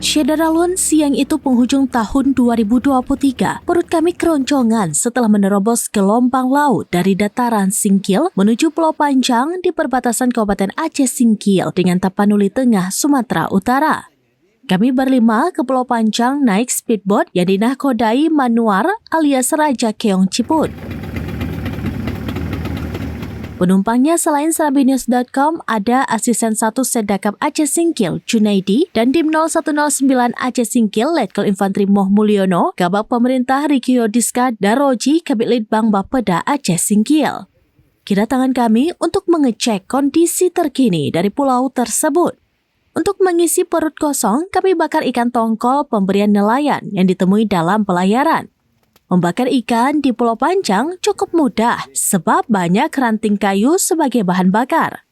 Syederalun, siang itu penghujung tahun 2023, perut kami keroncongan setelah menerobos gelombang laut dari dataran Singkil menuju Pulau Panjang di perbatasan Kabupaten Aceh Singkil dengan Tapanuli Tengah, Sumatera Utara. Kami berlima ke Pulau Panjang naik speedboat yang dinahkodai Manuar alias Raja Keong Ciput. Penumpangnya selain serambinews.com ada Asisten 1 Sedakap Aceh Singkil, Junaidi, dan Dim 0109 Aceh Singkil, Letkol Infantri Moh Mulyono, Kabak Pemerintah Riki Yodiska, Daroji, Kabit Litbang Bapeda Aceh Singkil. Kedatangan kami untuk mengecek kondisi terkini dari pulau tersebut. Untuk mengisi perut kosong, kami bakar ikan tongkol pemberian nelayan yang ditemui dalam pelayaran. Membakar ikan di Pulau Panjang cukup mudah sebab banyak ranting kayu sebagai bahan bakar.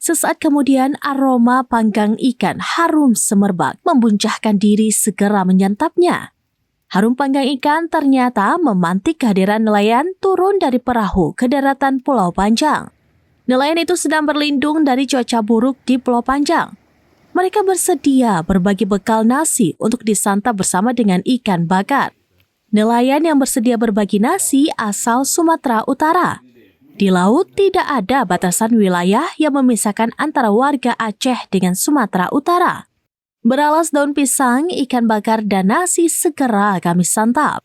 Sesaat kemudian aroma panggang ikan harum semerbak membuncahkan diri segera menyantapnya. Harum panggang ikan ternyata memantik kehadiran nelayan turun dari perahu ke daratan Pulau Panjang. Nelayan itu sedang berlindung dari cuaca buruk di Pulau Panjang. Mereka bersedia berbagi bekal nasi untuk disantap bersama dengan ikan bakar. Nelayan yang bersedia berbagi nasi asal Sumatera Utara. Di laut tidak ada batasan wilayah yang memisahkan antara warga Aceh dengan Sumatera Utara. Beralas daun pisang, ikan bakar, dan nasi segera kami santap.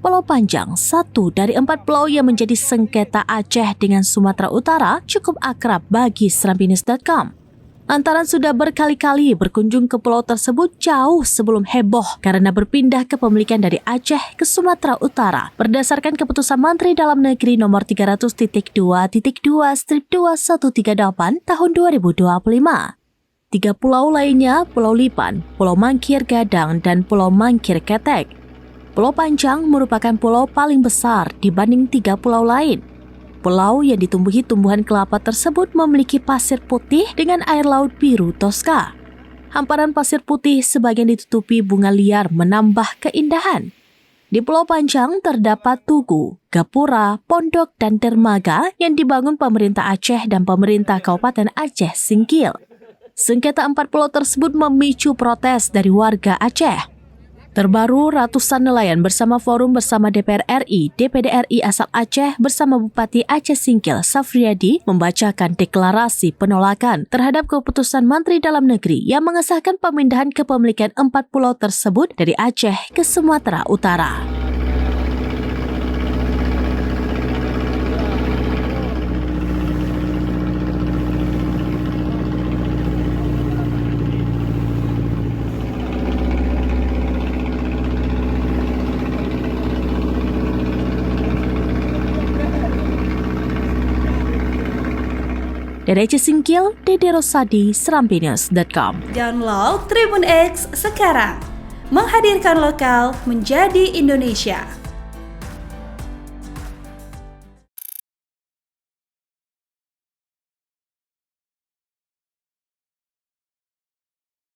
Pulau Panjang, satu dari 4 pulau yang menjadi sengketa Aceh dengan Sumatera Utara, cukup akrab bagi serambinews.com. Lantaran sudah berkali-kali berkunjung ke pulau tersebut jauh sebelum heboh karena berpindah kepemilikan dari Aceh ke Sumatera Utara berdasarkan keputusan Menteri Dalam Negeri nomor 300.2.2/2138 tahun 2025. 3 pulau lainnya, Pulau Lipan, Pulau Mangkir Gadang, dan Pulau Mangkir Ketek. Pulau Panjang merupakan pulau paling besar dibanding 3 pulau lain. Pulau yang ditumbuhi tumbuhan kelapa tersebut memiliki pasir putih dengan air laut biru toska. Hamparan pasir putih sebagian ditutupi bunga liar menambah keindahan. Di Pulau Panjang terdapat tugu, gapura, pondok, dan dermaga yang dibangun pemerintah Aceh dan pemerintah Kabupaten Aceh Singkil. Sengketa 4 pulau tersebut memicu protes dari warga Aceh. Terbaru, ratusan nelayan bersama Forum Bersama DPR RI, DPD RI asal Aceh bersama Bupati Aceh Singkil, Safriadi, membacakan deklarasi penolakan terhadap keputusan Menteri Dalam Negeri yang mengesahkan pemindahan kepemilikan 4 pulau tersebut dari Aceh ke Sumatera Utara. Dari Aceh Singkil, Dede Rosadi, serambinews.com. Download Tribun X sekarang. Menghadirkan lokal menjadi Indonesia.